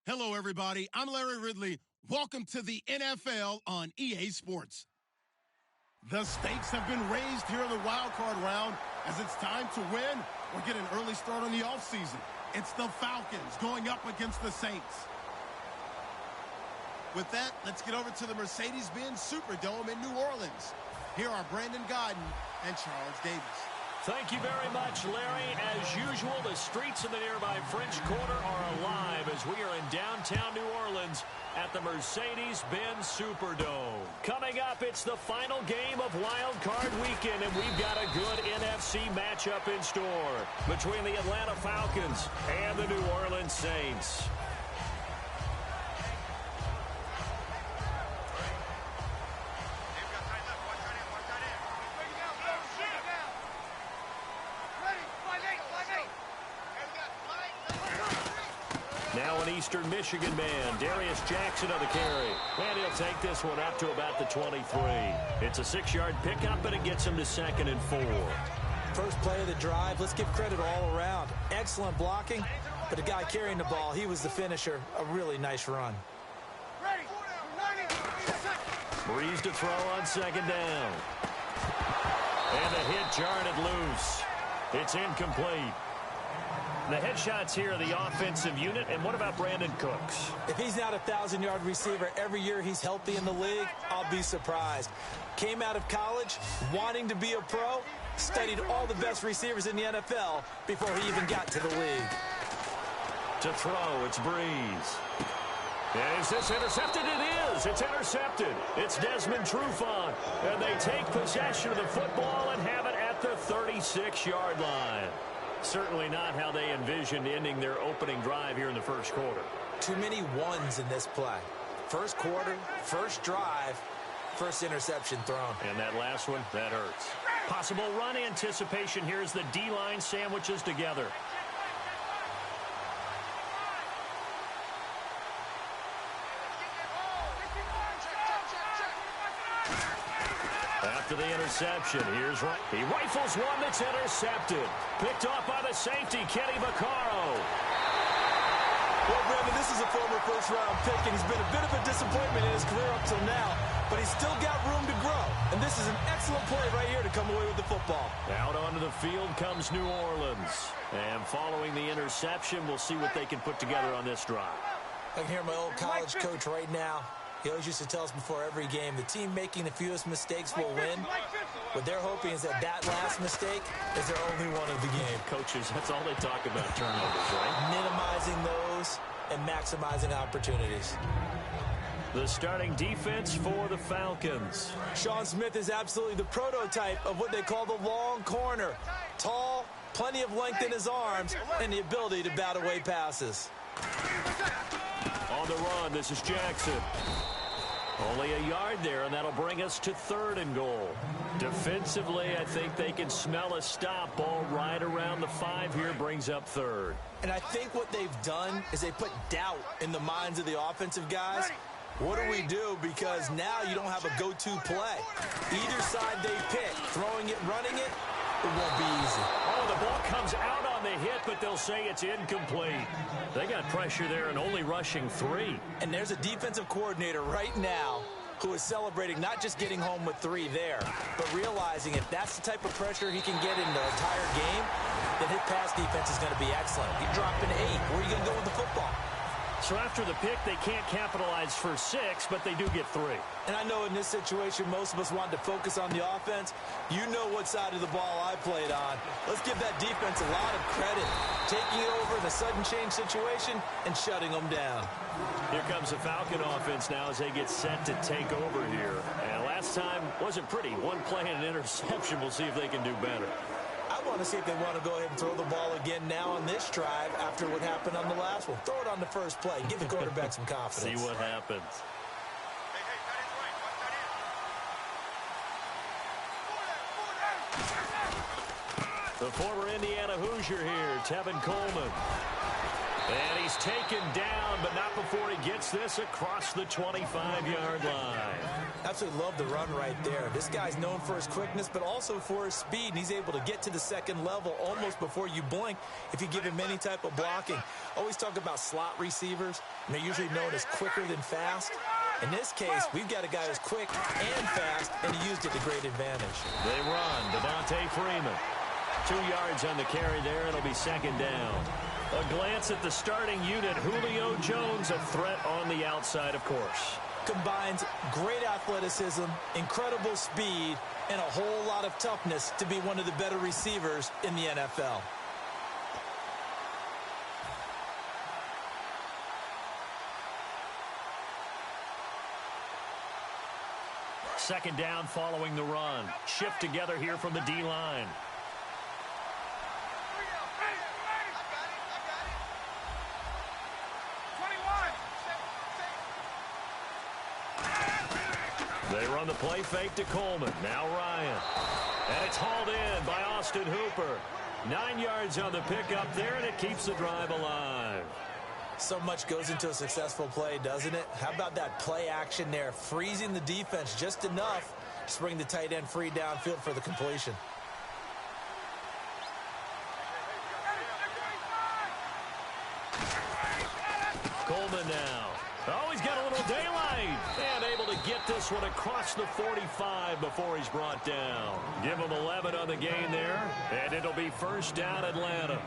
Hello, everybody. I'm Larry Ridley. Welcome to the NFL on EA Sports. The stakes have been raised here in the Wildcard round as it's time to win or get an early start on the offseason. It's the Falcons going up against the Saints. With that, let's get over to the Mercedes-Benz Superdome in New Orleans. Here are Brandon Godden and Charles Davis. Thank you very much, Larry. As usual, the streets of the nearby French Quarter are alive as we are in downtown New Orleans at the Mercedes-Benz Superdome. Coming up, it's the final game of Wildcard Weekend, and we've got a good NFC matchup in store between the Atlanta Falcons and the New Orleans Saints. Now an Eastern Michigan man, Darius Jackson on the carry. And he'll take this one up to about the 23. It's a 6-yard pickup, and it gets him to 2nd and 4. First play of the drive, let's give credit all around. Excellent blocking, but the guy carrying the ball, he was the finisher. A really nice run. Breeze to throw on 2nd down. And the hit jarred it loose. It's incomplete. The headshots here are the offensive unit. And what about Brandon Cooks? If he's not a 1,000-yard receiver every year he's healthy in the league, I'll be surprised. Came out of college wanting to be a pro, studied all the best receivers in the NFL before he even got to the league. To throw, it's Breeze. Is this intercepted? It is. It's intercepted. It's Desmond Trufant. And they take possession of the football and have it at the 36-yard line. Certainly not how they envisioned ending their opening drive here in the first quarter. Too many ones in this play. First quarter, first drive, first interception thrown. And that last one, that hurts. Possible run anticipation here as the D-line sandwiches together. After the interception, he rifles one that's intercepted. Picked off by the safety, Kenny Vaccaro. Well, Brandon, this is a former first-round pick, and he's been a bit of a disappointment in his career up till now, but he's still got room to grow. And this is an excellent play right here to come away with the football. Out onto the field comes New Orleans. And following the interception, we'll see what they can put together on this drive. I can hear my old college coach right now. He always used to tell us before every game, the team making the fewest mistakes will win. What they're hoping is that last mistake is their only one of the game. Coaches, that's all they talk about, turnovers, right? Minimizing those and maximizing opportunities. The starting defense for the Falcons. Sean Smith is absolutely the prototype of what they call the long corner. Tall, plenty of length in his arms, and the ability to bat away passes. On the run, this is Jackson. Only a yard there, and that'll bring us to 3rd and goal. Defensively, I think they can smell a stop. Ball right around the 5 here brings up 3rd. And I think what they've done is they put doubt in the minds of the offensive guys. What do we do? Because now you don't have a go-to play. Either side they pick, throwing it, running it, it won't be easy. Oh, the ball comes out on the hit, but they'll say it's incomplete. They got pressure there and only rushing 3. And there's a defensive coordinator right now who is celebrating not just getting home with 3 there, but realizing if that's the type of pressure he can get in the entire game, then his pass defense is going to be excellent. You're dropping 8. Where are you going to go with the football? So after the pick, they can't capitalize for 6, but they do get 3. And I know in this situation, most of us wanted to focus on the offense. You know what side of the ball I played on. Let's give that defense a lot of credit. Taking it over in a sudden change situation and shutting them down. Here comes the Falcon offense now as they get set to take over here. And last time wasn't pretty. One play and an interception. We'll see if they can do better. I want to see if they want to go ahead and throw the ball again now on this drive after what happened on the last one. Throw it on the first play. Give the quarterback some confidence. See what happens. The former Indiana Hoosier here, Tevin Coleman. And he's taken down, but not before he gets this across the 25-yard line. Absolutely love the run right there. This guy's known for his quickness, but also for his speed. And he's able to get to the second level almost before you blink if you give him any type of blocking. Always talk about slot receivers, and they're usually known as quicker than fast. In this case, we've got a guy who's quick and fast, and he used it to great advantage. They run. Devontae Freeman. 2 yards on the carry there. It'll be second down. A glance at the starting unit. Julio Jones, a threat on the outside, of course. Combines great athleticism, incredible speed, and a whole lot of toughness to be one of the better receivers in the NFL. Second down following the run. Shift together here from the D-line. They run the play fake to Coleman. Now Ryan. And it's hauled in by Austin Hooper. 9 yards on the pickup there, and it keeps the drive alive. So much goes into a successful play, doesn't it? How about that play action there? Freezing the defense just enough to bring the tight end free downfield for the completion. Coleman now. Oh, he's got a little daylight. And able to get this one across the 45 before he's brought down. Give him 11 on the gain there. And it'll be first down Atlanta.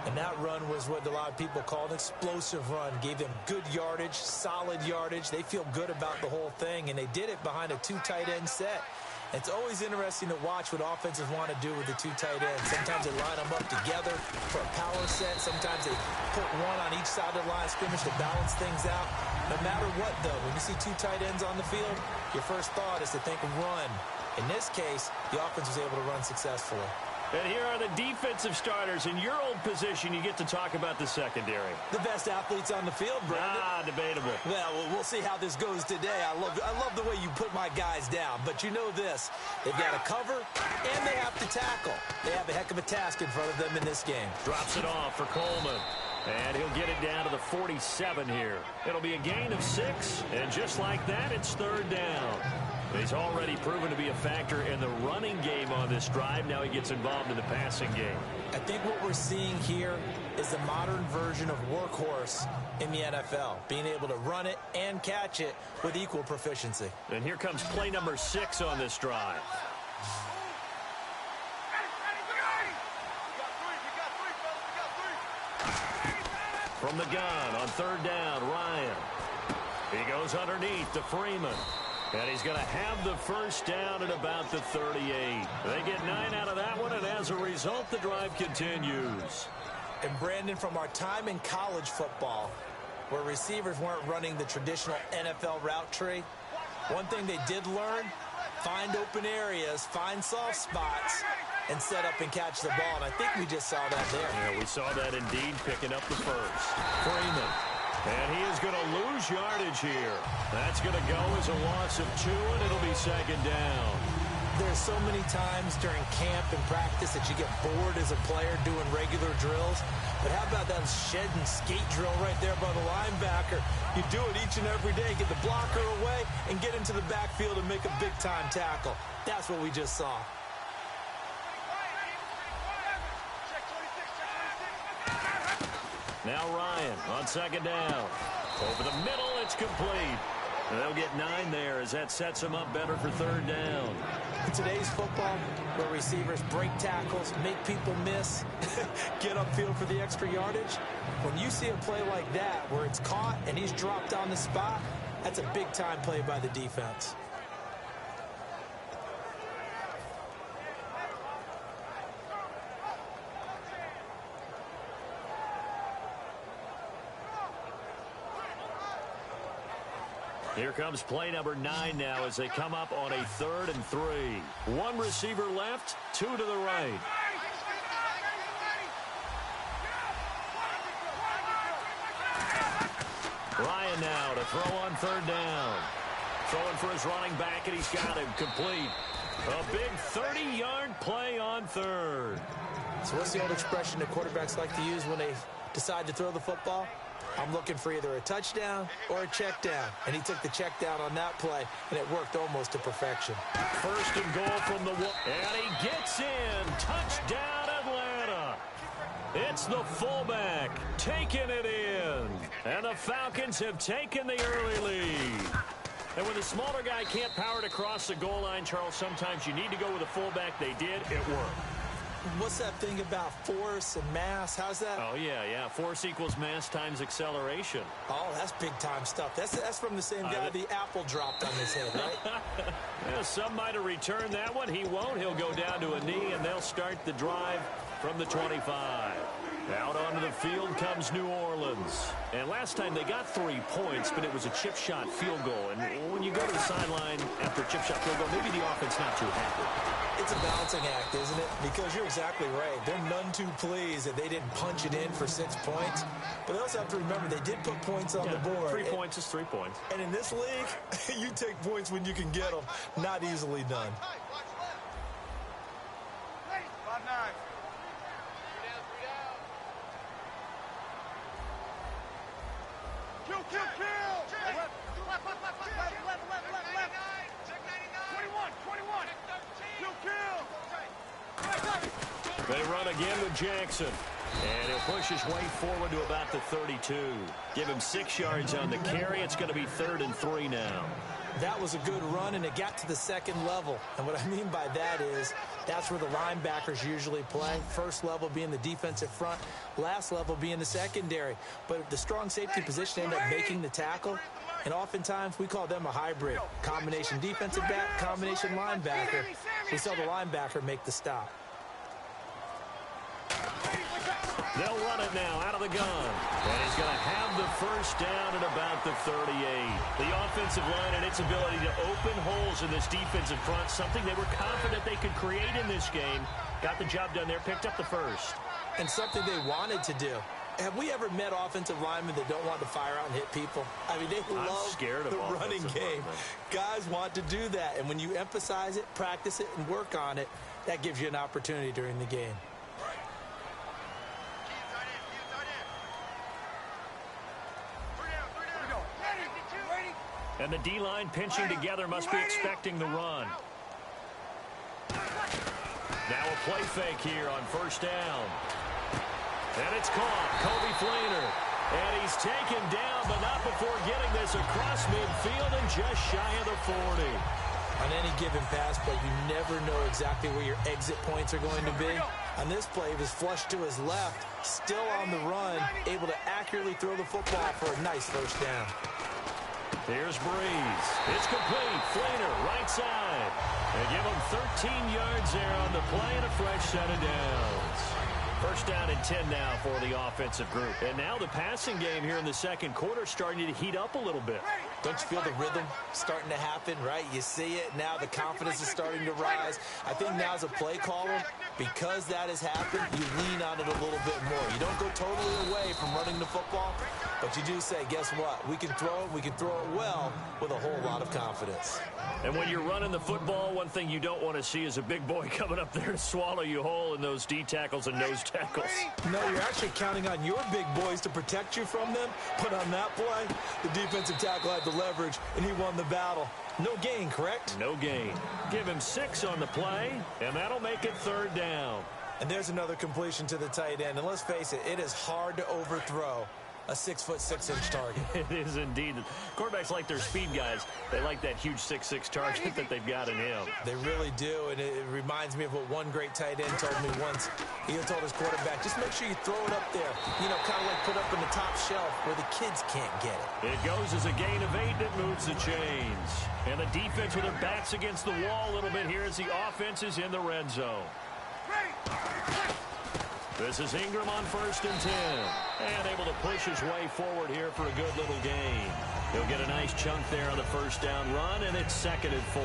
And that run was what a lot of people call an explosive run. Gave them good yardage, solid yardage. They feel good about the whole thing, and they did it behind a 2 tight end set. It's always interesting to watch what offenses want to do with the 2 tight ends. Sometimes they line them up together for a power set. Sometimes they put one on each side of the line of scrimmage to balance things out. No matter what, though, when you see 2 tight ends on the field, your first thought is to think run. In this case, the offense was able to run successfully. And here are the defensive starters. In your old position, you get to talk about the secondary. The best athletes on the field, Brandon. Debatable. Well, we'll see how this goes today. I love the way you put my guys down. But you know this. They've got to cover, and they have to tackle. They have a heck of a task in front of them in this game. Drops it off for Coleman. And he'll get it down to the 47 here. It'll be a gain of 6. And just like that, it's third down. He's already proven to be a factor in the running game on this drive. Now he gets involved in the passing game. I think what we're seeing here is the modern version of workhorse in the NFL, being able to run it and catch it with equal proficiency. And here comes play number 6 on this drive. From the gun on third down, Ryan. He goes underneath to Freeman. And he's going to have the first down at about the 38. They get 9 out of that one, and as a result, the drive continues. And Brandon, from our time in college football, where receivers weren't running the traditional NFL route tree, one thing they did learn, find open areas, find soft spots, and set up and catch the ball. And I think we just saw that there. Yeah, we saw that indeed, picking up the first. Freeman. And he is going to lose yardage here. That's going to go as a loss of 2, and it'll be second down. There's so many times during camp and practice that you get bored as a player doing regular drills. But how about that shed and skate drill right there by the linebacker? You do it each and every day. Get the blocker away and get into the backfield and make a big-time tackle. That's what we just saw. Now Ryan on second down. Over the middle, it's complete. And they'll get 9 there as that sets them up better for third down. In today's football, where receivers break tackles, make people miss, get upfield for the extra yardage, when you see a play like that where it's caught and he's dropped on the spot, that's a big-time play by the defense. Here comes play number 9 now as they come up on a 3rd and 3. 1 receiver left, 2 to the right. Ryan now to throw on third down. Throwing for his running back, and he's got him complete. A big 30-yard play on third. So what's the old expression that quarterbacks like to use when they decide to throw the football, I'm looking for either a touchdown or a check down. And he took the check down on that play, and it worked almost to perfection. First and goal from the one. And he gets in. Touchdown, Atlanta. It's the fullback taking it in. And the Falcons have taken the early lead. And when the smaller guy can't power it across the goal line, Charles, sometimes you need to go with a fullback. They did. It worked. What's that thing about force and mass? How's that? Oh, yeah. Force equals mass times acceleration. Oh, that's big-time stuff. That's from the same guy the apple dropped on his head, right? Yeah, some might have returned that one. He won't. He'll go down to a knee, and they'll start the drive from the 25. Out onto the field comes New Orleans. And last time they got 3 points, but it was a chip shot field goal. And when you go to the sideline after a chip shot field goal, maybe the offense not too happy. It's a balancing act, isn't it? Because you're exactly right. They're none too pleased that they didn't punch it in for 6 points. But they also have to remember they did put points on the board. 3 points is 3 points. And in this league, you take points when you can get them. Not easily done. They run again with Jackson. And he'll push his way forward to about the 32. Give him 6 yards on the carry. It's going to be 3rd and 3 now. That was a good run, and it got to the second level. And what I mean by that is that's where the linebackers usually play. First level being the defensive front, last level being the secondary. But the strong safety position ended up making the tackle. And oftentimes we call them a hybrid. Combination defensive back, combination linebacker. We saw the linebacker make the stop. They'll run it now out of the gun. And he's going to have the first down at about the 38. The offensive line and its ability to open holes in this defensive front, something they were confident they could create in this game. Got the job done there, picked up the first. And something they wanted to do. Have we ever met offensive linemen that don't want to fire out and hit people? I mean, they love the running game. Guys want to do that. And when you emphasize it, practice it, and work on it, that gives you an opportunity during the game. And the D-line pinching together must be expecting the run. Now a play fake here on first down. And it's caught. Kobe Fleener. And he's taken down, but not before getting this across midfield and just shy of the 40. On any given pass play, you never know exactly where your exit points are going to be. On this play, he was flushed to his left, still on the run, able to accurately throw the football for a nice first down. Here's Breeze. It's complete. Fleener, right side. They give him 13 yards there on the play and a fresh set of downs. First down and 10 now for the offensive group. And now the passing game here in the second quarter starting to heat up a little bit. Don't you feel the rhythm starting to happen, right? You see it. Now the confidence is starting to rise. I think now as a play caller, because that has happened, you lean on it a little bit more. You don't go totally away from running the football, but you do say, guess what? We can throw it well with a whole lot of confidence. And when you're running the football, one thing you don't want to see is a big boy coming up there to swallow you whole in those D tackles and nose tackles. No, you're actually counting on your big boys to protect you from them. But on that play, the defensive tackle had the leverage, and he won the battle. No gain, correct? No gain. Give him 6 on the play, and that'll make it 3rd down. And there's another completion to the tight end. And let's face it, it is hard to overthrow a 6'6" target. It is indeed. Quarterbacks like their speed guys. They like that huge 6'6" target that they've got in him. They really do, and it reminds me of what one great tight end told me once. He told his quarterback, just make sure you throw it up there. You know, kind of like put up in the top shelf where the kids can't get it. It goes as a gain of 8 that moves the chains. And the defense with their backs against the wall a little bit here as the offense is in the red zone. This is Ingram on 1st and 10. And able to push his way forward here for a good little gain. He'll get a nice chunk there on the first down run, and it's 2nd and 4.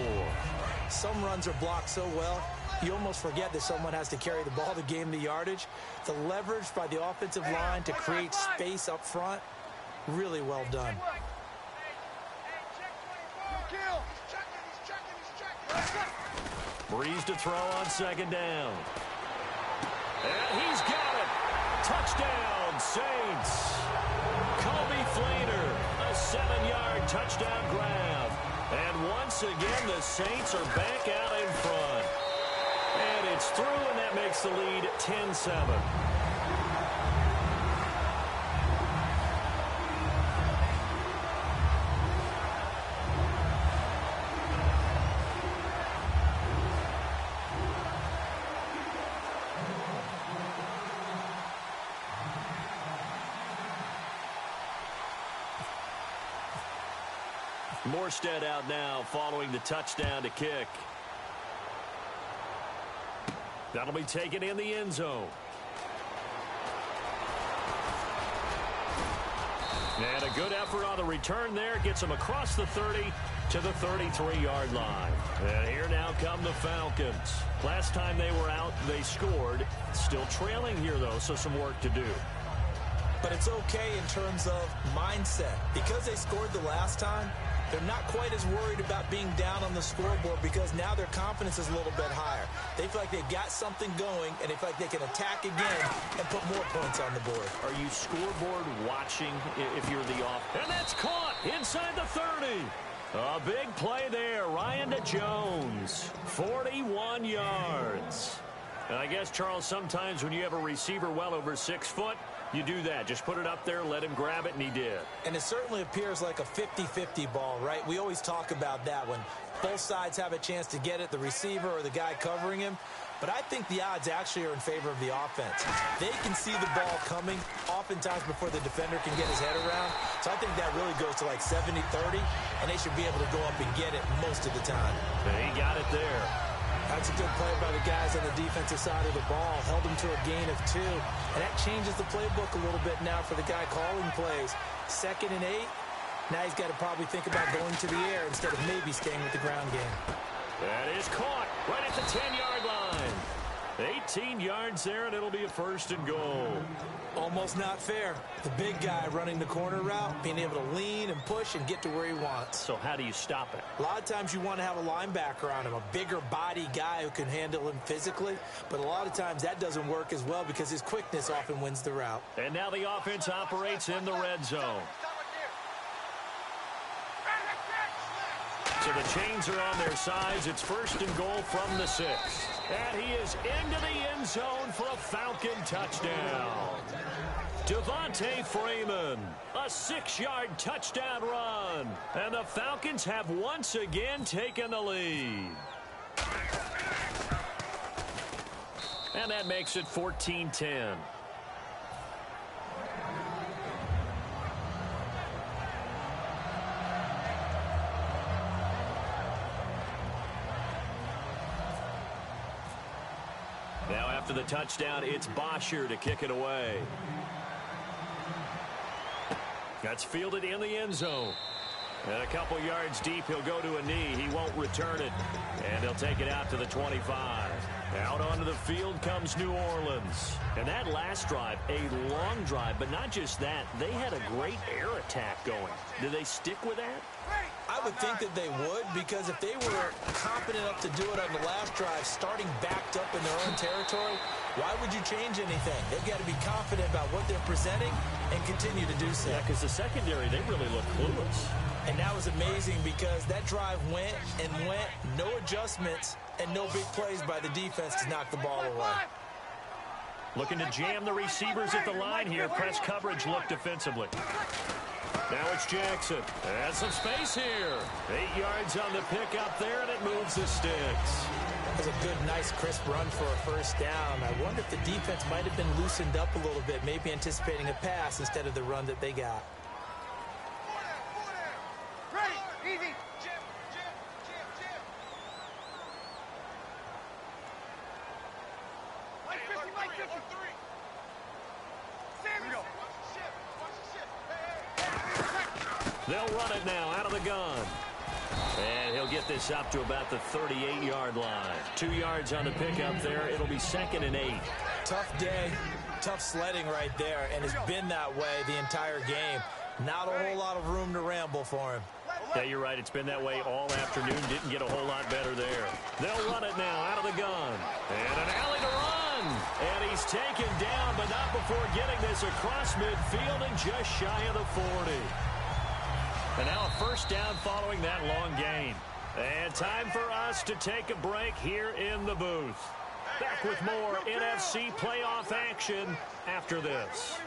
Some runs are blocked so well, you almost forget that someone has to carry the ball to gain the yardage. The leverage by the offensive line to create space up front, really well done. Breeze to throw on 2nd down. And he's got it. Touchdown, Saints. Kobe Flainer, a 7-yard touchdown grab. And once again, the Saints are back out in front. And it's through, and that makes the lead 10-7. Morstead out now following the touchdown to kick. That'll be taken in the end zone. And a good effort on the return there. Gets him across the 30 to the 33-yard line. And here now come the Falcons. Last time they were out, they scored. Still trailing here, though, so some work to do. But it's okay in terms of mindset. Because they scored the last time, they're not quite as worried about being down on the scoreboard because now their confidence is a little bit higher. They feel like they've got something going, and they feel like they can attack again and put more points on the board. Are you scoreboard watching if you're the off? And that's caught inside the 30. A big play there. Ryan to Jones. 41 yards. And I guess, Charles, sometimes when you have a receiver well over 6 foot, you do that. Just put it up there, let him grab it, and he did. And it certainly appears like a 50-50 ball, right? We always talk about that when both sides have a chance to get it, the receiver or the guy covering him. But I think the odds actually are in favor of the offense. They can see the ball coming oftentimes before the defender can get his head around. So I think that really goes to like 70-30, and they should be able to go up and get it most of the time. He got it there. That's a good play by the guys on the defensive side of the ball. Held them to a gain of 2. And that changes the playbook a little bit now for the guy calling plays. 2nd and 8. Now he's got to probably think about going to the air instead of maybe staying with the ground game. That is caught right at the 10-yard line. 18 yards there, and it'll be a 1st and goal. Almost not fair. The big guy running the corner route, being able to lean and push and get to where he wants. So how do you stop it? A lot of times you want to have a linebacker on him, a bigger body guy who can handle him physically. But a lot of times that doesn't work as well because his quickness often wins the route. And now the offense operates in the red zone. So the chains are on their sides. It's 1st and goal from the 6. And he is into the end zone for a Falcon touchdown. Devontae Freeman, a 6-yard touchdown run. And the Falcons have once again taken the lead. And that makes it 14-10. Now after the touchdown, it's Bosher to kick it away. That's fielded in the end zone. And a couple yards deep, he'll go to a knee. He won't return it. And he'll take it out to the 25. Out onto the field comes New Orleans. And that last drive, a long drive, but not just that. They had a great air attack going. Do they stick with that? I would think that they would, because if they were confident enough to do it on the last drive, starting backed up in their own territory, why would you change anything? They've got to be confident about what they're presenting and continue to do so. Yeah, because the secondary, they really look clueless. And that was amazing because that drive went and went, no adjustments, and no big plays by the defense to knock the ball away. Looking to jam the receivers at the line here. Press coverage look defensively. Now it's Jackson. Has some space here. 8 yards on the pickup there, and it moves the sticks. That was a good, nice, crisp run for a 1st down. I wonder if the defense might have been loosened up a little bit, maybe anticipating a pass instead of the run that they got. Ready, easy. Jim. Mike 50, Mike 50. Samuel. They'll run it now out of the gun. And he'll get this up to about the 38-yard line. 2 yards on the pickup there. It'll be 2nd and 8. Tough day, tough sledding right there, and it's been that way the entire game. Not a whole lot of room to ramble for him. Yeah, you're right. It's been that way all afternoon. Didn't get a whole lot better there. They'll run it now out of the gun. And an alley to run. And he's taken down, but not before getting this across midfield and just shy of the 40. And now a first down following that long gain. And time for us to take a break here in the booth. Back with more NFC playoff action after this.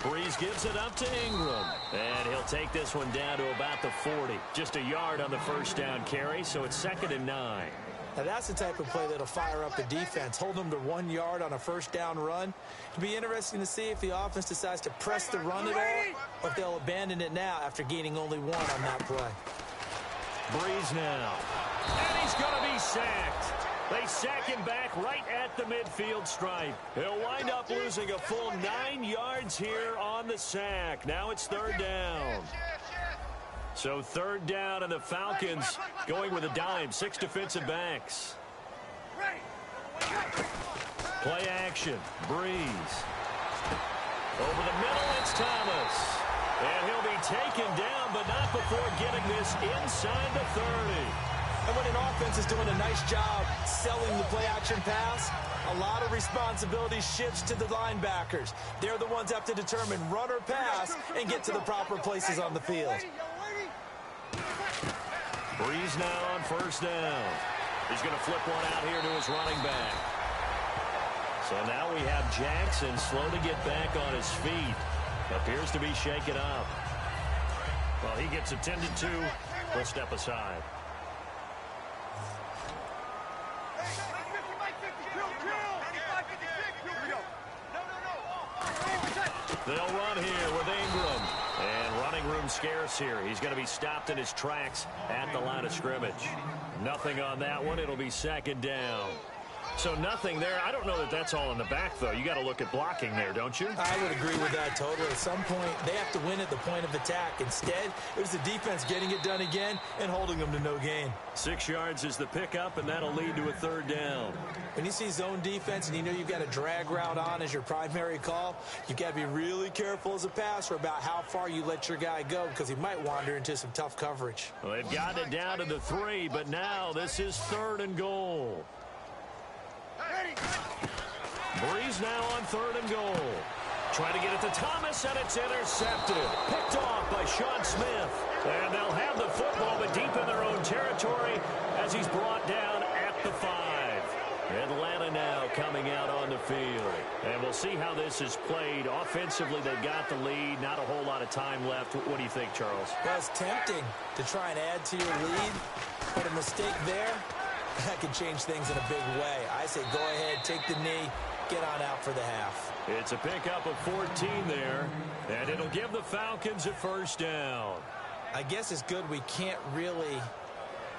Breeze gives it up to Ingram. And he'll take this one down to about the 40. Just a yard on the first down carry, so it's 2nd and 9. Now that's the type of play that'll fire up the defense. Hold them to 1 yard on a first down run. It'll be interesting to see if the offense decides to press the run at all, or if they'll abandon it now after gaining only 1 on that play. Breeze now. And he's going to be sacked. They sack him back right at the midfield stripe. He'll wind up losing a full 9 yards here on the sack. Now it's 3rd down. So 3rd down, and the Falcons going with a dime. 6 defensive backs. Play action. Breeze. Over the middle, it's Thomas. And he'll be taken down, but not before getting this inside the 30. And when an offense is doing a nice job selling the play-action pass, a lot of responsibility shifts to the linebackers. They're the ones that have to determine run or pass and get to the proper places on the field. Breeze now on first down. He's going to flip one out here to his running back. So now we have Jackson slow to get back on his feet. Appears to be shaken up. Well, he gets attended to. We'll step aside. They'll run here with Ingram. And running room scarce here. He's going to be stopped in his tracks at the line of scrimmage. Nothing on that one. It'll be 2nd down. So nothing there. I don't know that that's all in the back, though. You got to look at blocking there, don't you? I would agree with that totally. At some point, they have to win at the point of attack. Instead, it was the defense getting it done again and holding them to no gain. 6 yards is the pickup, and that'll lead to a 3rd down. When you see zone defense and you know you've got a drag route on as your primary call, you've got to be really careful as a passer about how far you let your guy go, because he might wander into some tough coverage. Well, they've gotten it down to the 3, but now this is 3rd and goal. Breeze now on 3rd and goal. Trying to get it to Thomas, and it's intercepted. Picked off by Sean Smith. And they'll have the football, but deep in their own territory as he's brought down at the 5. Atlanta now coming out on the field. And we'll see how this is played. Offensively, they've got the lead. Not a whole lot of time left. What do you think, Charles? Well, it's tempting to try and add to your lead, but a mistake there, that can change things in a big way. I say go ahead, take the knee, get on out for the half. It's a pickup of 14 there, and it'll give the Falcons a first down. I guess it's good we can't really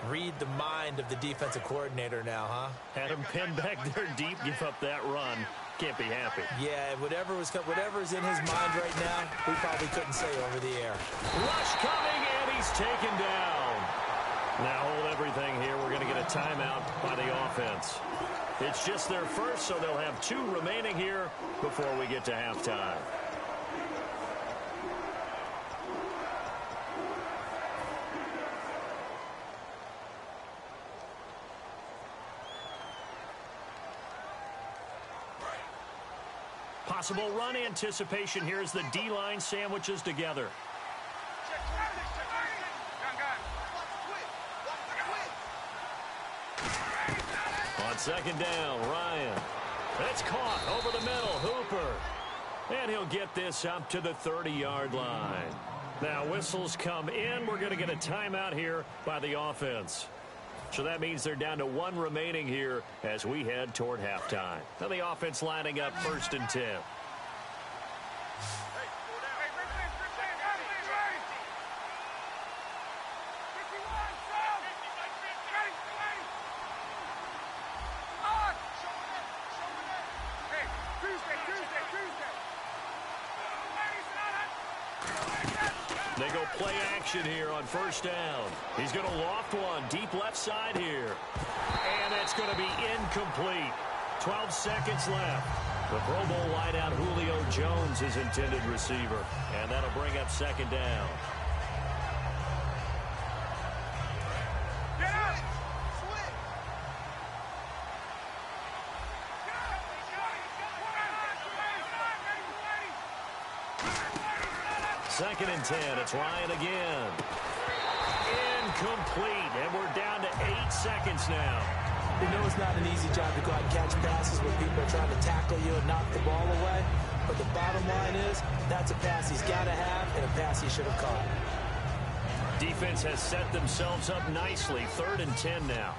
read the mind of the defensive coordinator now, huh? Had him pinned back there deep, give up that run. Can't be happy. Yeah, whatever's in his mind right now, we probably couldn't say over the air. Rush coming, and he's taken down. Now hold everything here. We're going to get a timeout by the offense. It's just their first, so they'll have 2 remaining here before we get to halftime. Possible run anticipation here as the D-line sandwiches together. On 2nd down, Ryan. It's caught over the middle, Hooper. And he'll get this up to the 30-yard line. Now whistles come in. We're going to get a timeout here by the offense. So that means they're down to 1 remaining here as we head toward halftime. Now the offense lining up 1st and 10. They go play action here on 1st down. He's going to loft one deep left side here. And it's going to be incomplete. 12 seconds left. The Pro Bowl wideout Julio Jones is intended receiver. And that'll bring up 2nd down. 2nd and 10. It's Ryan again. Incomplete. And we're down to 8 seconds now. You know it's not an easy job to go out and catch passes when people are trying to tackle you and knock the ball away. But the bottom line is, that's a pass he's got to have and a pass he should have caught. Defense has set themselves up nicely. 3rd and 10 now.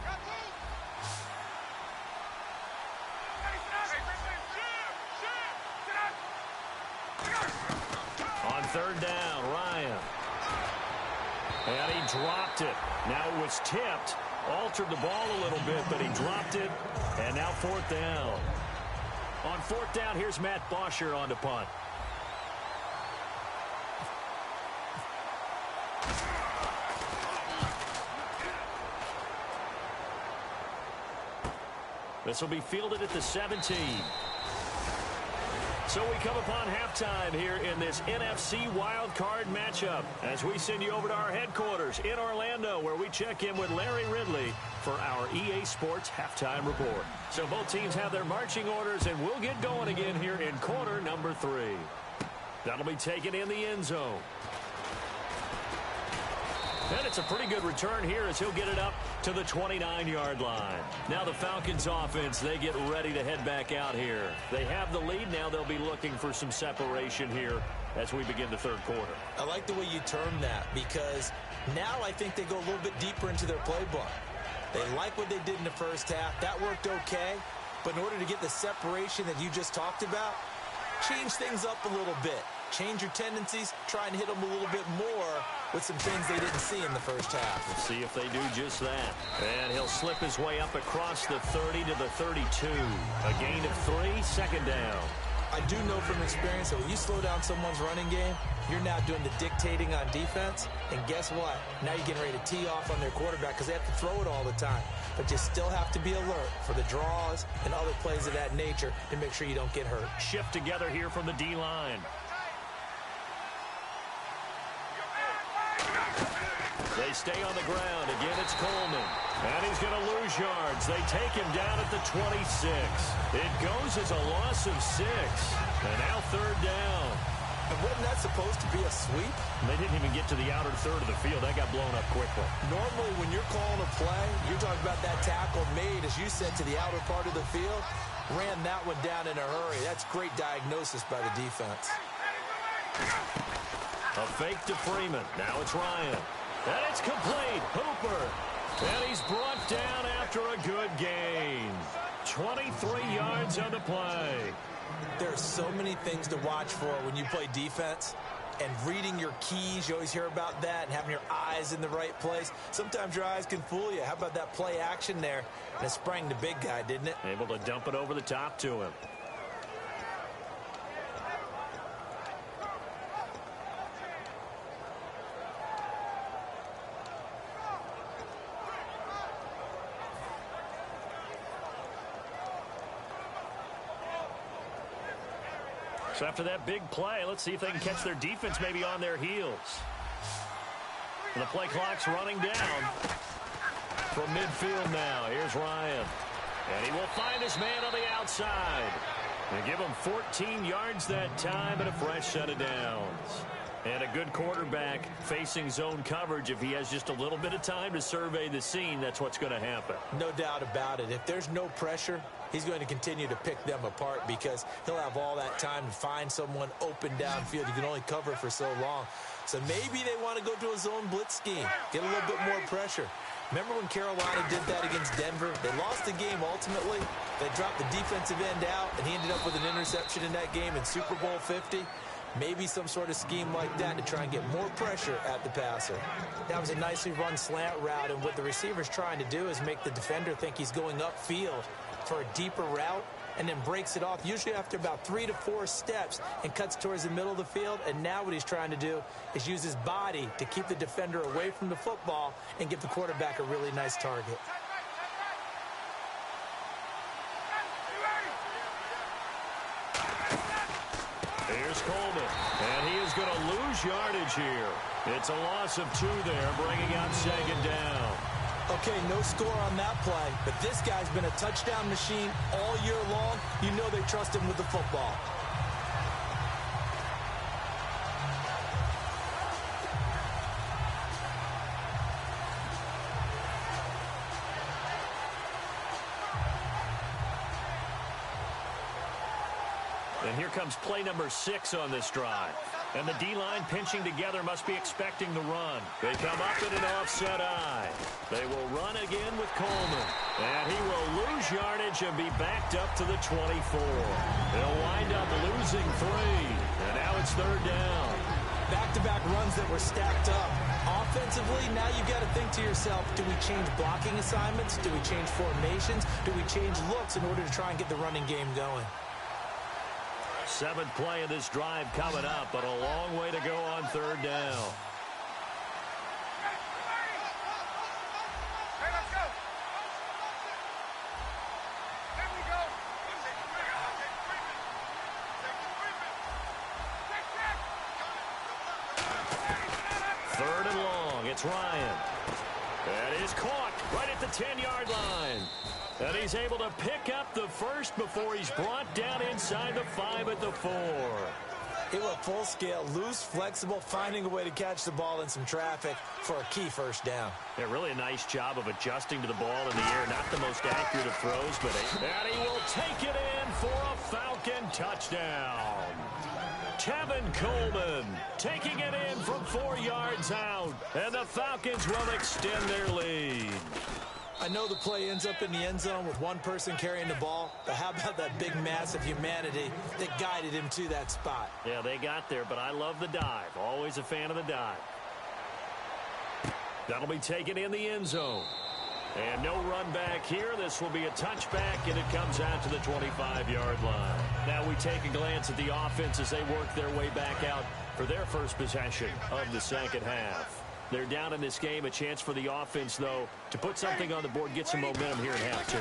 On 3rd down, Ryan. And he dropped it. Now it was tipped. Altered the ball a little bit, but he dropped it. And now 4th down. On 4th down, here's Matt Bosher on to punt. This will be fielded at the 17. So we come upon halftime here in this NFC Wildcard matchup as we send you over to our headquarters in Orlando, where we check in with Larry Ridley for our EA Sports Halftime Report. So both teams have their marching orders, and we'll get going again here in quarter number 3. That'll be taken in the end zone. And it's a pretty good return here as he'll get it up to the 29-yard line. Now the Falcons offense, they get ready to head back out here. They have the lead. Now they'll be looking for some separation here as we begin the 3rd quarter. I like the way you term that, because now I think they go a little bit deeper into their playbook. They like what they did in the first half. That worked okay. But in order to get the separation that you just talked about, change things up a little bit. Change your tendencies, try and hit them a little bit more with some things they didn't see in the first half. Let's see if they do just that. And he'll slip his way up across the 30 to the 32. A gain of 3, 2nd down. I do know from experience that when you slow down someone's running game, you're now doing the dictating on defense. And guess what? Now you're getting ready to tee off on their quarterback because they have to throw it all the time. But you still have to be alert for the draws and other plays of that nature to make sure you don't get hurt. Shift together here from the D-line. They stay on the ground. Again, it's Coleman. And he's going to lose yards. They take him down at the 26. It goes as a loss of 6. And now 3rd down. And wasn't that supposed to be a sweep? They didn't even get to the outer third of the field. That got blown up quickly. Normally, when you're calling a play, you're talking about that tackle made, as you said, to the outer part of the field. Ran that one down in a hurry. That's great diagnosis by the defense. A fake to Freeman. Now it's Ryan. And it's complete. Hooper. And he's brought down after a good gain. 23 yards on the play. There are so many things to watch for when you play defense. And reading your keys, you always hear about that, and having your eyes in the right place. Sometimes your eyes can fool you. How about that play action there? And it sprang the big guy, didn't it? Able to dump it over the top to him. So after that big play, let's see if they can catch their defense maybe on their heels. And the play clock's running down from midfield now. Here's Ryan. And he will find his man on the outside. They give him 14 yards that time and a fresh set of downs. And a good quarterback facing zone coverage. If he has just a little bit of time to survey the scene, that's what's going to happen. No doubt about it. If there's no pressure, he's going to continue to pick them apart because he'll have all that time to find someone open downfield. You can only cover for so long. So maybe they want to go to a zone blitz scheme, get a little bit more pressure. Remember when Carolina did that against Denver? They lost the game ultimately. They dropped the defensive end out, and he ended up with an interception in that game in Super Bowl 50. Maybe some sort of scheme like that to try and get more pressure at the passer. That was a nicely run slant route, and what the receiver's trying to do is make the defender think he's going upfield for a deeper route and then breaks it off, usually after about 3 to 4 steps, and cuts towards the middle of the field. And now what he's trying to do is use his body to keep the defender away from the football and give the quarterback a really nice target. Here's Coleman, and he is going to lose yardage here. It's a loss of 2 there, bringing out 2nd down. Okay, no score on that play, but this guy's been a touchdown machine all year long. You know they trust him with the football. And here comes play number 6 on this drive. And the D-line pinching together must be expecting the run. They come up in an offset eye. They will run again with Coleman. And he will lose yardage and be backed up to the 24. They'll wind up losing 3. And now it's 3rd down. Back-to-back runs that were stacked up. Offensively, now you've got to think to yourself, do we change blocking assignments? Do we change formations? Do we change looks in order to try and get the running game going? 7th play of this drive coming up, but a long way to go on 3rd down. Hey, let's go. There we go. Third and long. It's Ryan. That is caught right at the 10-yard line. And he's able to pick up the first before he's brought down inside the 5 at the 4. It went full scale, loose, flexible, finding a way to catch the ball in some traffic for a key first down. Yeah, really a nice job of adjusting to the ball in the air. Not the most accurate of throws, but and he will take it in for a Falcon touchdown. Tevin Coleman taking it in from 4 yards out, and the Falcons will extend their lead. I know the play ends up in the end zone with one person carrying the ball, but how about that big mass of humanity that guided him to that spot? Yeah, they got there, but I love the dive. Always a fan of the dive. That'll be taken in the end zone. And no run back here. This will be a touchback, and it comes out to the 25-yard line. Now we take a glance at the offense as they work their way back out for their first possession of the second half. They're down in this game. A chance for the offense, though, to put something on the board, get some momentum here in half 2.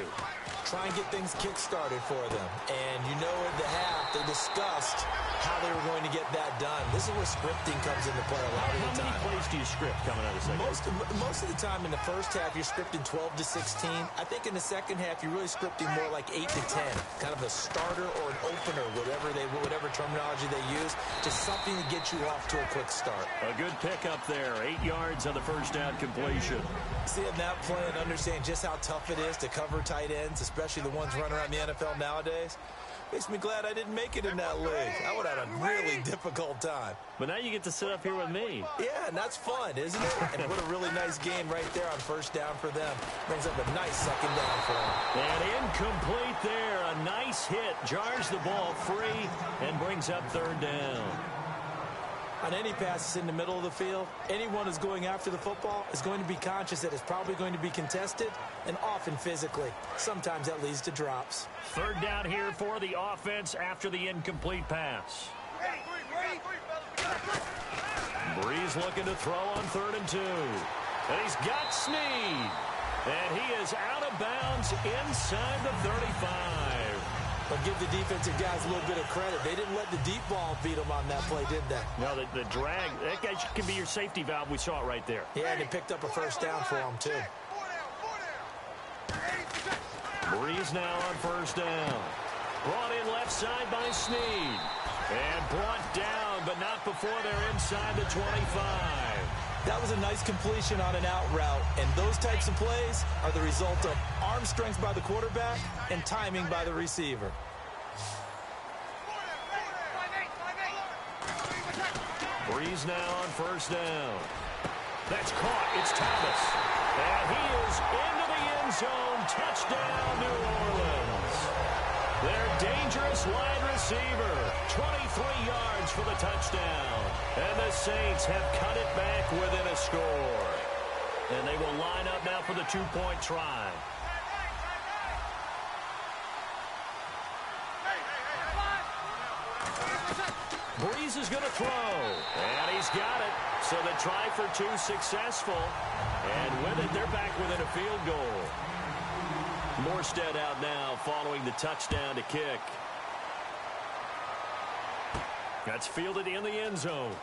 Try and get things kick-started for them. And you know at the half, they discussed how they were going to get that done. This is where scripting comes into play a lot of the time. How many plays do you script coming out of the second half? Most of the time in the first half, you're scripting 12 to 16. I think in the second half, you're really scripting more like 8 to 10. Kind of a starter or an opener, whatever terminology they use. Just something to get you off to a quick start. A good pickup there. 8 yards on the first down completion. Seeing that play and understand just how tough it is to cover tight ends, especially the ones running around the NFL nowadays, makes me glad I didn't make it in that league. I would have had a really difficult time. But now you get to sit up here with me. Yeah, and that's fun, isn't it? And what a really nice game right there on first down for them. Brings up a nice second down for them. And incomplete there. A nice hit. Jars the ball free and brings up 3rd down. On any passes in the middle of the field, anyone who's going after the football is going to be conscious that it's probably going to be contested, and often physically. Sometimes that leads to drops. 3rd down here for the offense after the incomplete pass. Breeze looking to throw on 3rd and 2. And he's got Snead. And he is out of bounds inside the 35. But give the defensive guys a little bit of credit. They didn't let the deep ball beat them on that play, did they? No, the drag, that guy can be your safety valve. We saw it right there. Yeah, and he picked up a first down for him, too. Breeze now on first down. Brought in left side by Snead. And brought down, but not before they're inside the 25. That was a nice completion on an out route, and those types of plays are the result of arm strength by the quarterback and timing by the receiver. Breeze now on first down. That's caught. It's Thomas. And he is into the end zone. Touchdown, New Orleans. Their dangerous wide receiver. 23 yards for the touchdown. And the Saints have cut it back within a score. And they will line up now for the 2-point try. Breeze is going to throw. And he's got it. So the try for 2 successful. And with it, they're back within a field goal. Morstead out now following the touchdown to kick. That's fielded in the end zone.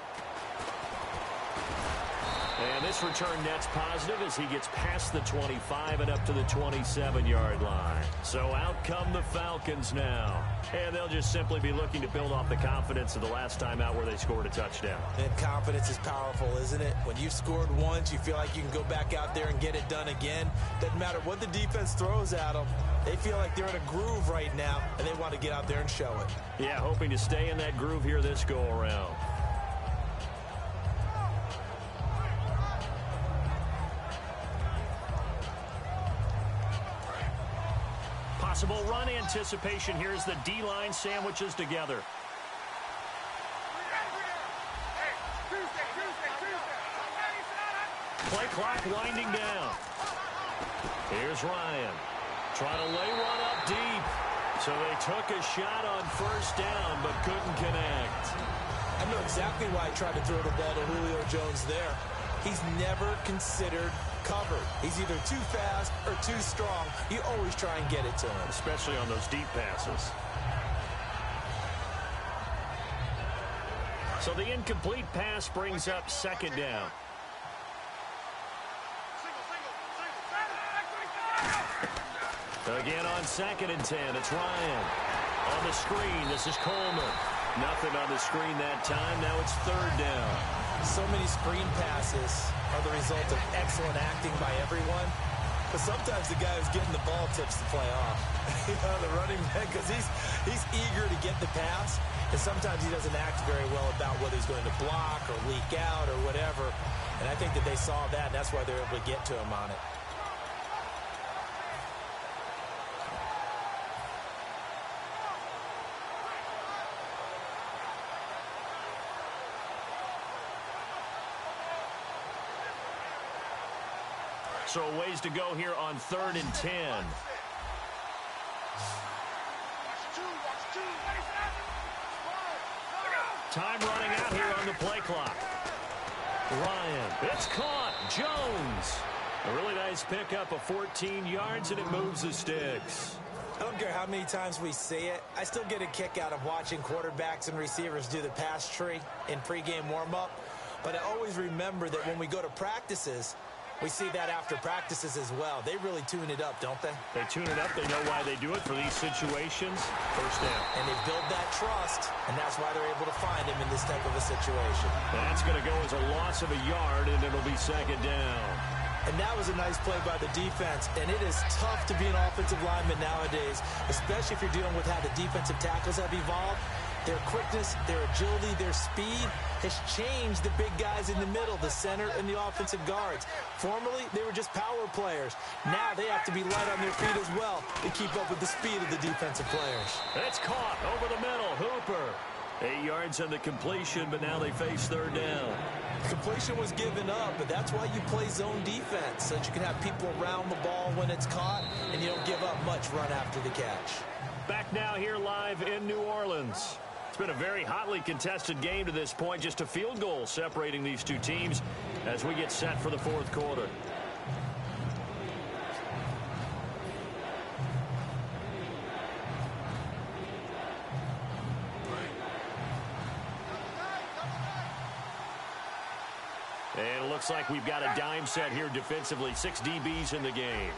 And this return net's positive as he gets past the 25 and up to the 27-yard line. So out come the Falcons now. And they'll just simply be looking to build off the confidence of the last time out where they scored a touchdown. And confidence is powerful, isn't it? When you've scored once, you feel like you can go back out there and get it done again. Doesn't matter what the defense throws at them. They feel like they're in a groove right now, and they want to get out there and show it. Yeah, hoping to stay in that groove here this go-around. Possible run anticipation here as the D-line sandwiches together. Play clock winding down. Here's Ryan. Trying to lay one up deep. So they took a shot on first down but couldn't connect. I know exactly why he tried to throw the ball to Julio Jones there. He's never considered covered. He's either too fast or too strong. You always try and get it to him. Especially on those deep passes. So the incomplete pass brings up second down. Again on 2nd and 10, it's Ryan. On the screen, this is Coleman. Nothing on the screen that time. Now it's 3rd down. So many screen passes are the result of excellent acting by everyone. But sometimes the guy who's getting the ball tips the play off. The running back, because he's eager to get the pass. And sometimes he doesn't act very well about whether he's going to block or leak out or whatever. And I think that they saw that, and that's why they were able to get to him on it. So a ways to go here on 3rd and 10. Time running out here on the play clock. Ryan, it's caught. Jones. A really nice pickup of 14 yards, and it moves the sticks. I don't care how many times we see it. I still get a kick out of watching quarterbacks and receivers do the pass tree in pregame warm-up. But I always remember that when we go to practices, we see that after practices as well. They really tune it up, don't they? They tune it up. They know why they do it for these situations. First down. And they build that trust, and that's why they're able to find him in this type of a situation. That's going to go as a loss of a yard, and it'll be 2nd down. And that was a nice play by the defense, and it is tough to be an offensive lineman nowadays, especially if you're dealing with how the defensive tackles have evolved. Their quickness, their agility, their speed has changed the big guys in the middle, the center, and the offensive guards. Formerly, they were just power players. Now they have to be light on their feet as well to keep up with the speed of the defensive players. It's caught over the middle. Hooper. 8 yards on the completion, but now they face 3rd down. Completion was given up, but that's why you play zone defense, so that you can have people around the ball when it's caught, and you don't give up much run after the catch. Back now here live in New Orleans. It's been a very hotly contested game to this point. Just a field goal separating these two teams as we get set for the 4th quarter. And it looks like we've got a dime set here defensively. 6 DBs in the game.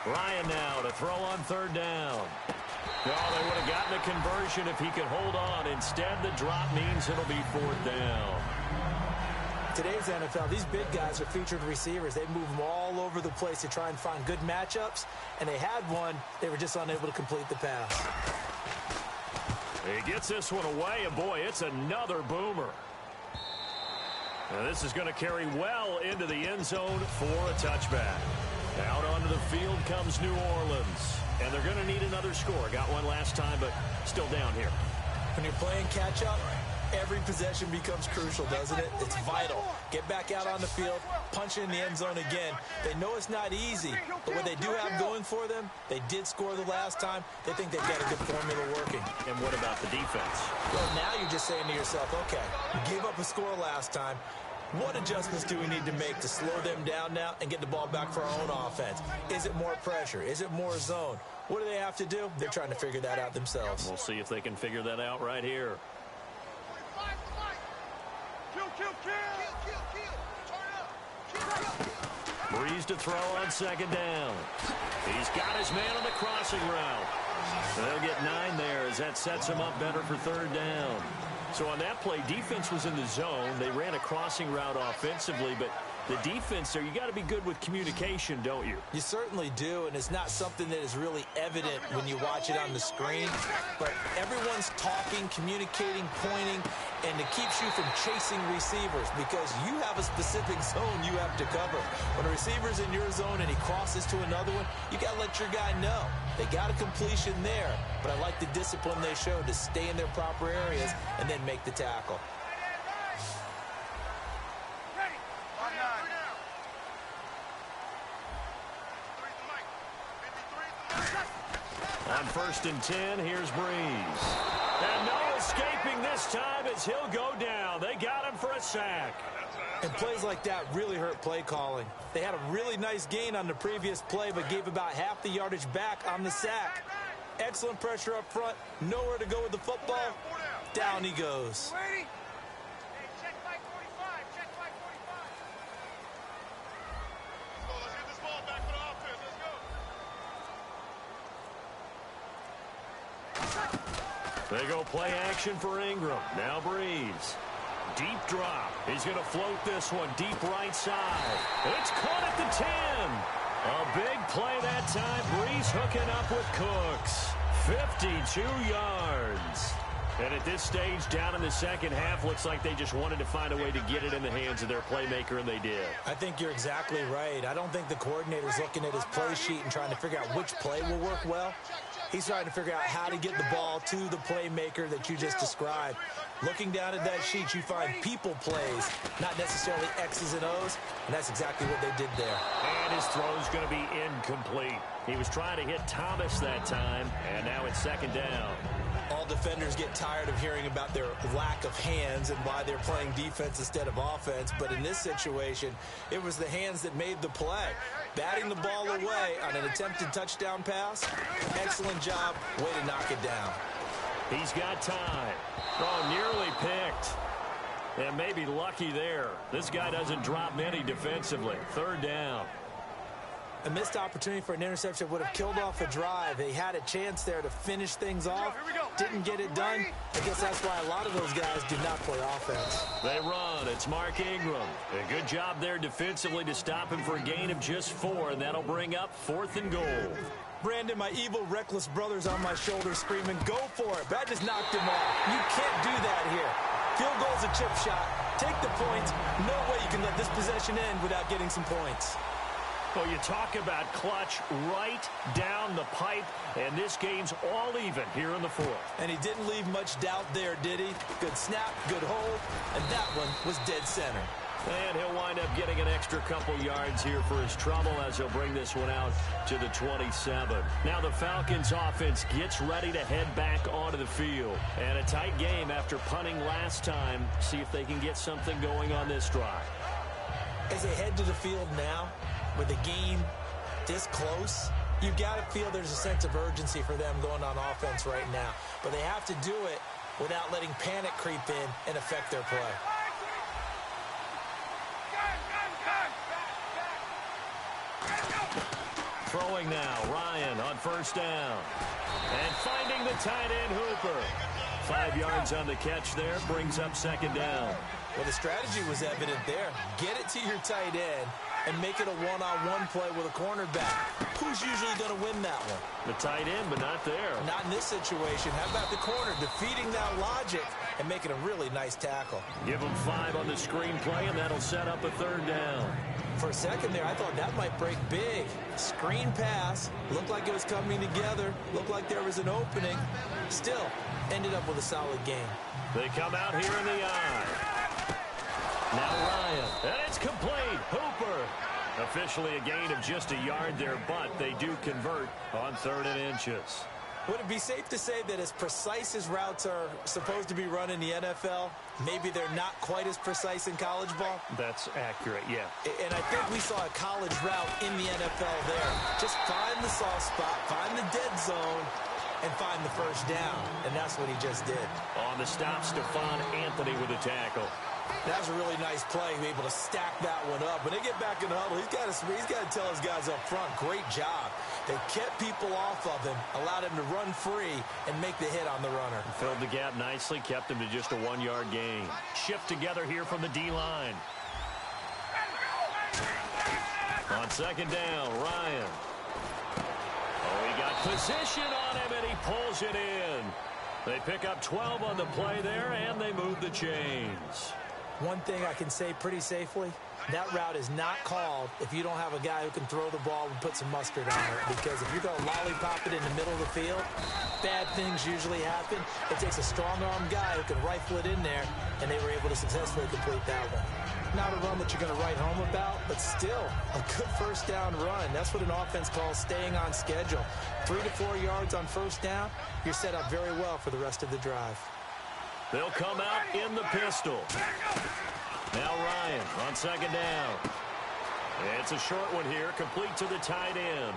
Ryan now to throw on 3rd down. Oh, they would have gotten a conversion if he could hold on. Instead, the drop means it'll be 4th down. Today's NFL, these big guys are featured receivers. They move them all over the place to try and find good matchups, and they had one. They were just unable to complete the pass. He gets this one away, and boy, it's another boomer. Now this is going to carry well into the end zone for a touchback. Out onto the field comes New Orleans, and they're going to need another score. Got one last time, but still down here. When you're playing catch-up, every possession becomes crucial, doesn't it? It's vital. Get back out on the field, punch in the end zone again. They know it's not easy, but what they do have going for them, they did score the last time. They think they've got a good formula working. And what about the defense? Well, now you're just saying to yourself, okay, we gave up a score last time. What adjustments do we need to make to slow them down now and get the ball back for our own offense? Is it more pressure? Is it more zone? What do they have to do? They're trying to figure that out themselves. We'll see if they can figure that out right here. Breeze to throw on second down. He's got his man on the crossing route. They'll get 9 there as that sets him up better for third down. So on that play, defense was in the zone. They ran a crossing route offensively, but the defense there, you got to be good with communication, don't you? You certainly do, and it's not something that is really evident when you watch it on the screen. But everyone's talking, communicating, pointing, and it keeps you from chasing receivers because you have a specific zone you have to cover. When a receiver's in your zone and he crosses to another one, you got to let your guy know. They got a completion there, but I like the discipline they showed to stay in their proper areas and then make the tackle. On 1st and 10, here's Breeze. And no escaping this time as he'll go down. They got him for a sack. And plays like that really hurt play calling. They had a really nice gain on the previous play, but gave about half the yardage back on the sack. Excellent pressure up front. Nowhere to go with the football. Down he goes. They go play action for Ingram. Now Breeze. Deep drop. He's going to float this one deep right side. It's caught at the 10. A big play that time. Breeze hooking up with Cooks. 52 yards. And at this stage, down in the second half, looks like they just wanted to find a way to get it in the hands of their playmaker, and they did. I think you're exactly right. I don't think the coordinator's looking at his play sheet and trying to figure out which play will work well. He's trying to figure out how to get the ball to the playmaker that you just described. Looking down at that sheet, you find people plays, not necessarily X's and O's, and that's exactly what they did there. And his throw's going to be incomplete. He was trying to hit Thomas that time, and now it's second down. All defenders get tired of hearing about their lack of hands and why they're playing defense instead of offense. But in this situation, it was the hands that made the play. Batting the ball away on an attempted touchdown pass. Excellent job. Way to knock it down. He's got time. Oh, nearly picked. And maybe lucky there. This guy doesn't drop many defensively. Third down. A missed opportunity for an interception would have killed off a drive. They had a chance there to finish things off. Didn't get it done. I guess that's why a lot of those guys do not play offense. They run. It's Mark Ingram. A good job there defensively to stop him for a gain of just 4, and that'll bring up 4th and goal. Brandon, my evil, reckless brother's on my shoulder screaming, go for it. But I just knocked him off. You can't do that here. Field goal's a chip shot. Take the points. No way you can let this possession end without getting some points. Well, you talk about clutch right down the pipe, and this game's all even here in the 4th. And he didn't leave much doubt there, did he? Good snap, good hold, and that one was dead center. And he'll wind up getting an extra couple yards here for his trouble as he'll bring this one out to the 27. Now the Falcons offense gets ready to head back onto the field. And a tight game after punting last time. See if they can get something going on this drive. As they head to the field now, with the game this close, you've got to feel there's a sense of urgency for them going on offense right now. But they have to do it without letting panic creep in and affect their play. Throwing now, Ryan on 1st down. And finding the tight end Hooper. 5 yards on the catch there, brings up 2nd down. Well, the strategy was evident there. Get it to your tight end and make it a one-on-one play with a cornerback. Who's usually going to win that one? The tight end, but not there. Not in this situation. How about the corner defeating that logic and making a really nice tackle? Give him 5 on the screen play, and that'll set up a 3rd down. For a second there, I thought that might break big. Screen pass. Looked like it was coming together. Looked like there was an opening. Still, ended up with a solid game. They come out here in the eye. Now Ryan, and it's complete. Hooper. Officially a gain of just a yard there, but they do convert on 3rd and inches. Would it be safe to say that as precise as routes are supposed to be run in the NFL, maybe they're not quite as precise in college ball? That's accurate, yeah. And I think we saw a college route in the NFL there. Just find the soft spot, find the dead zone, and find the 1st down. And that's what he just did. On the stop, Stephon Anthony with a tackle. That was a really nice play, able to stack that one up. When they get back in the huddle, he's got to tell his guys up front, great job. They kept people off of him, allowed him to run free and make the hit on the runner. Filled the gap nicely, kept him to just a 1-yard gain. Shift together here from the D-line. On second down, Ryan. Oh, he got position on him, and he pulls it in. They pick up 12 on the play there, and they move the chains. One thing I can say pretty safely, that route is not called if you don't have a guy who can throw the ball and put some mustard on it. Because if you're going to lollipop it in the middle of the field, bad things usually happen. It takes a strong-arm guy who can rifle it in there, and they were able to successfully complete that one. Not a run that you're going to write home about, but still a good first down run. That's what an offense calls staying on schedule. 3 to 4 yards on first down, you're set up very well for the rest of the drive. They'll come out in the pistol. Now Ryan on second down. It's a short one here, complete to the tight end.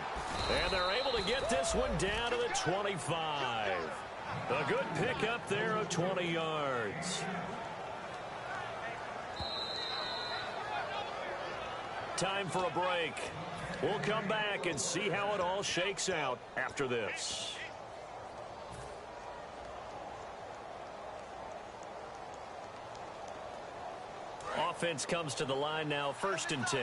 And they're able to get this one down to the 25. A good pickup there of 20 yards. Time for a break. We'll come back and see how it all shakes out after this. Offense comes to the line now, 1st and 10.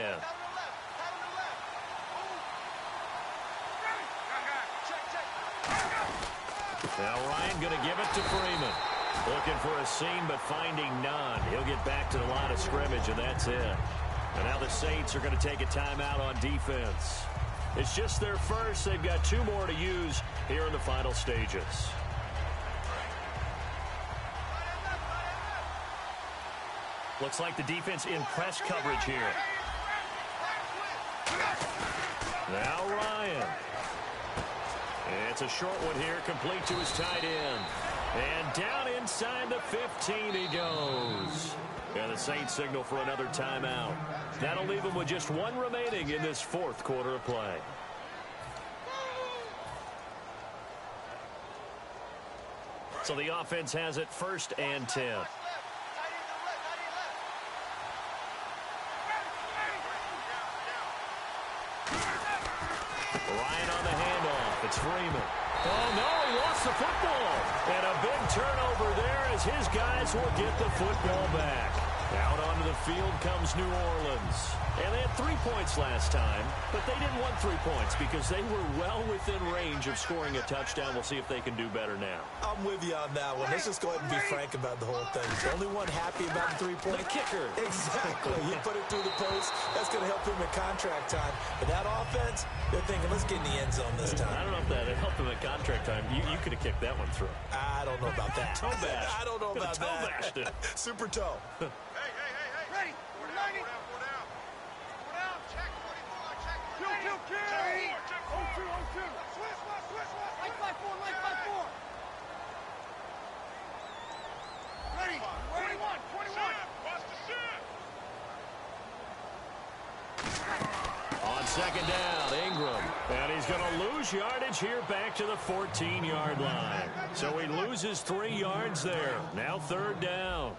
Now Ryan going to give it to Freeman. Looking for a seam, but finding none. He'll get back to the line of scrimmage, and that's it. And now the Saints are going to take a timeout on defense. It's just their first. They've got 2 more to use here in the final stages. Looks like the defense in press coverage here. Now Ryan. It's a short one here, complete to his tight end. And down inside the 15 he goes. And the Saints signal for another timeout. That'll leave them with just 1 remaining in this 4th quarter of play. So the offense has it 1st and 10. Ryan on the handoff. It's Freeman. Oh, no, he lost the football. And a big turnover there as his guys will get the football back. Out onto the field comes New Orleans. And they had 3 points last time, but they didn't want 3 points because they were well within range of scoring a touchdown. We'll see if they can do better now. I'm with you on that one. Let's just go ahead and be frank about the whole thing. The only one happy about the 3-point. The kicker. Exactly. You put it through the post. That's going to help him in contract time. But that offense, they're thinking, let's get in the end zone this time. I don't know if that helped him at contract time. You could have kicked that one through. I don't know about that. Toe bash. I don't know about toe that. Bashed it. Super toe. Ready. We're down. We're down. Check 44. Check. Two. Carry. 0-2. Switch. Like 5-4. Ready. 21. Bust the shit. On second down, Ingram. And he's going to lose yardage here back to the 14-yard line. So he loses 3 yards there. Now 3rd down.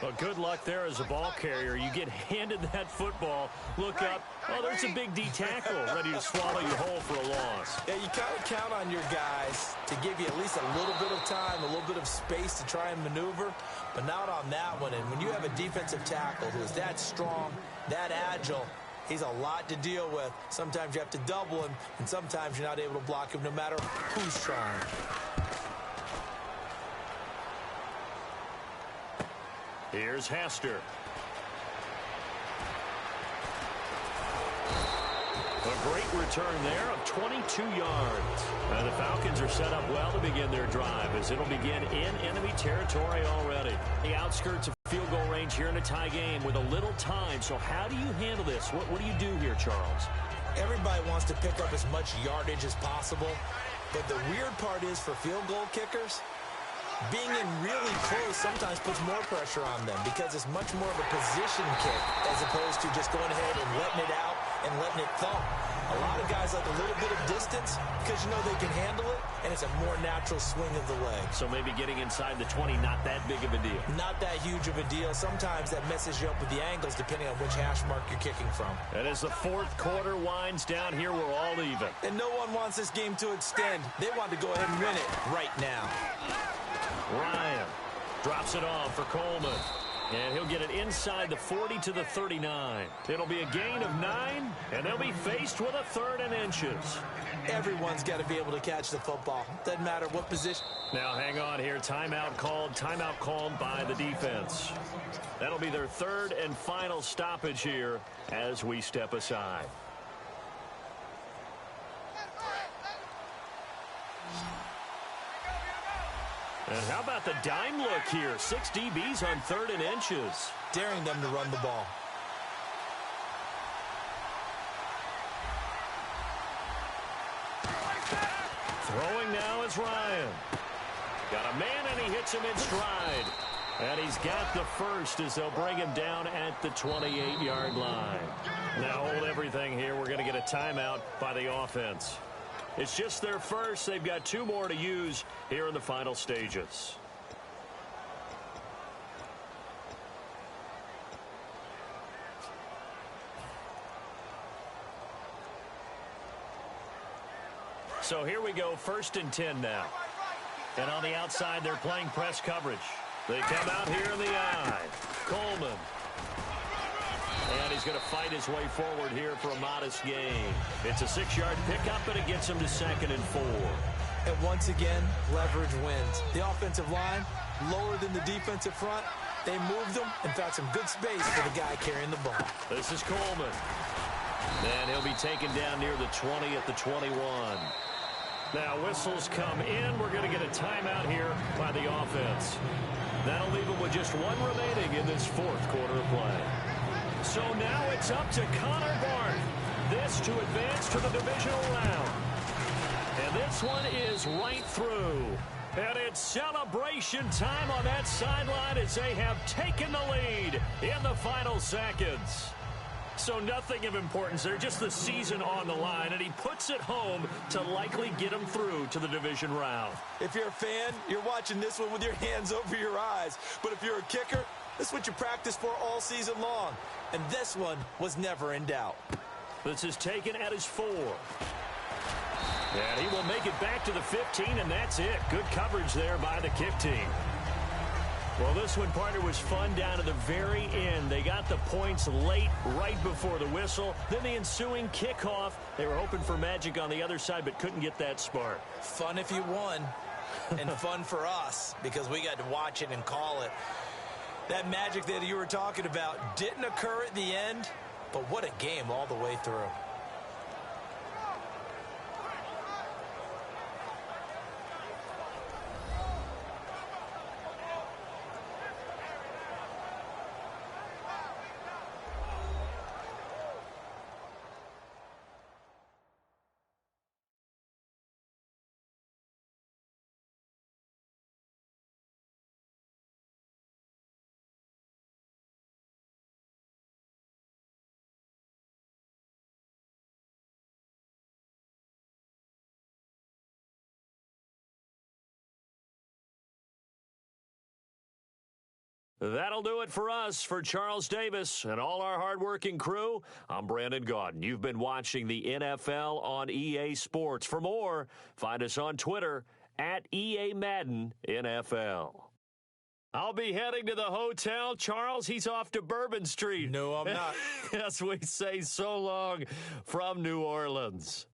Well, good luck there as a ball carrier. You get handed that football, look up, oh, there's a big D tackle ready to swallow you whole for a loss. Yeah, you kind of count on your guys to give you at least a little bit of time, a little bit of space to try and maneuver, but not on that one. And when you have a defensive tackle who is that strong, that agile, he's a lot to deal with. Sometimes you have to double him, and sometimes you're not able to block him no matter who's trying. Here's Hester. A great return there of 22 yards. The Falcons are set up well to begin their drive as it'll begin in enemy territory already. The outskirts of field goal range here in a tie game with a little time. So how do you handle this? What do you do here, Charles? Everybody wants to pick up as much yardage as possible, but the weird part is for field goal kickers, being in really close sometimes puts more pressure on them because it's much more of a position kick as opposed to just going ahead and letting it out and letting it thump. A lot of guys like a little bit of distance because you know they can handle it, and it's a more natural swing of the leg. So maybe getting inside the 20, not that big of a deal. Not that huge of a deal. Sometimes that messes you up with the angles depending on which hash mark you're kicking from. And as the fourth quarter winds down here, we're all even. And no one wants this game to extend. They want to go ahead and win it right now. Ryan drops it off for Coleman. And he'll get it inside the 40 to the 39. It'll be a gain of 9, and they'll be faced with a 3rd and inches. Everyone's got to be able to catch the football. Doesn't matter what position. Now hang on here. Timeout called by the defense. That'll be their 3rd and final stoppage here as we step aside. And how about the dime look here? 6 DBs on 3rd and inches. Daring them to run the ball. Throwing now is Ryan. Got a man, and he hits him in stride. And he's got the first as they'll bring him down at the 28-yard line. Now hold everything here. We're going to get a timeout by the offense. It's just their first. They've got 2 more to use here in the final stages. So here we go, 1st and 10 now. And on the outside, they're playing press coverage. They come out here in the eye. Coleman. And he's going to fight his way forward here for a modest gain. It's a 6-yard pickup, but it gets him to 2nd and 4. And once again, leverage wins. The offensive line, lower than the defensive front. They moved them and found some good space for the guy carrying the ball. This is Coleman. And he'll be taken down near the 20 at the 21. Now whistles come in. We're going to get a timeout here by the offense. That'll leave them with just 1 remaining in this 4th quarter of play. So now it's up to Connor Barth. This to advance to the divisional round. And this one is right through. And it's celebration time on that sideline as they have taken the lead in the final seconds. So nothing of importance there, just the season on the line, and he puts it home to likely get him through to the division round. If you're a fan, you're watching this one with your hands over your eyes. But if you're a kicker, this is what you practice for all season long. And this one was never in doubt. This is taken at his 4. And he will make it back to the 15, and that's it. Good coverage there by the kick team. Well, this one, partner, was fun down to the very end. They got the points late, right before the whistle. Then the ensuing kickoff. They were hoping for magic on the other side, but couldn't get that spark. Fun if you won, and fun for us, because we got to watch it and call it. That magic that you were talking about didn't occur at the end, but what a game all the way through. That'll do it for us. For Charles Davis and all our hardworking crew, I'm Brandon Gaudin. You've been watching the NFL on EA Sports. For more, find us on Twitter at EA Madden NFL. I'll be heading to the hotel. Charles, he's off to Bourbon Street. No, I'm not. As we say so long from New Orleans.